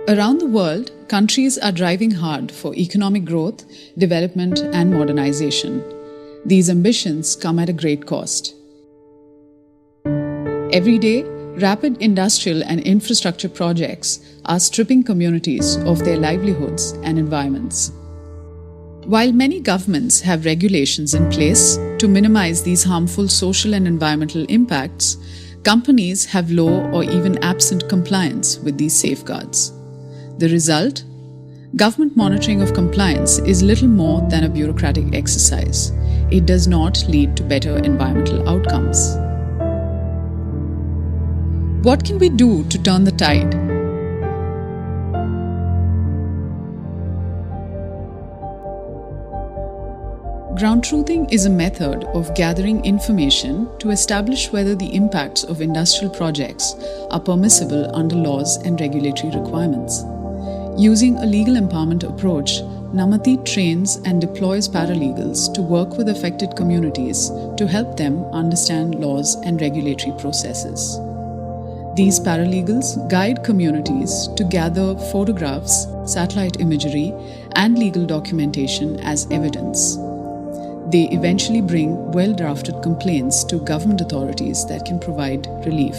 Around the world, countries are driving hard for economic growth, development, and modernization. These ambitions come at a great cost. Every day, rapid industrial and infrastructure projects are stripping communities of their livelihoods and environments. While many governments have regulations in place to minimize these harmful social and environmental impacts, companies have low or even absent compliance with these safeguards. The result? Government monitoring of compliance is little more than a bureaucratic exercise. It does not lead to better environmental outcomes. What can we do to turn the tide? Groundtruthing is a method of gathering information to establish whether the impacts of industrial projects are permissible under laws and regulatory requirements. Using a legal empowerment approach, Namati trains and deploys paralegals to work with affected communities to help them understand laws and regulatory processes. These paralegals guide communities to gather photographs, satellite imagery, and legal documentation as evidence. They eventually bring well-drafted complaints to government authorities that can provide relief.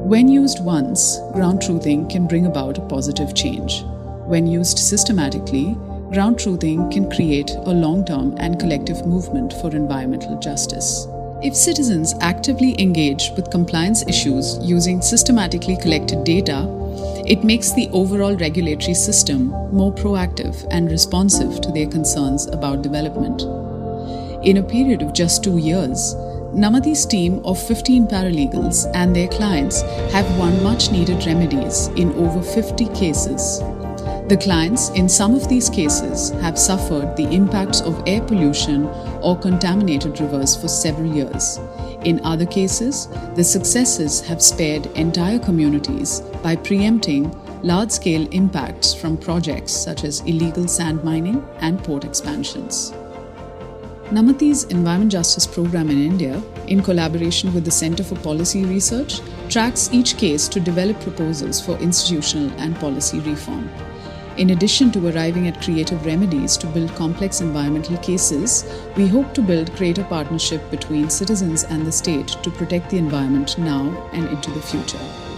When used once, groundtruthing can bring about a positive change. When used systematically, groundtruthing can create a long-term and collective movement for environmental justice. If citizens actively engage with compliance issues using systematically collected data, it makes the overall regulatory system more proactive and responsive to their concerns about development. In a period of just 2 years, Namati's team of 15 paralegals and their clients have won much-needed remedies in over 50 cases. The clients in some of these cases have suffered the impacts of air pollution or contaminated rivers for several years. In other cases, the successes have spared entire communities by preempting large-scale impacts from projects such as illegal sand mining and port expansions. Namati's Environment Justice Program in India, in collaboration with the Center for Policy Research, tracks each case to develop proposals for institutional and policy reform. In addition to arriving at creative remedies to build complex environmental cases, we hope to build greater partnership between citizens and the state to protect the environment now and into the future.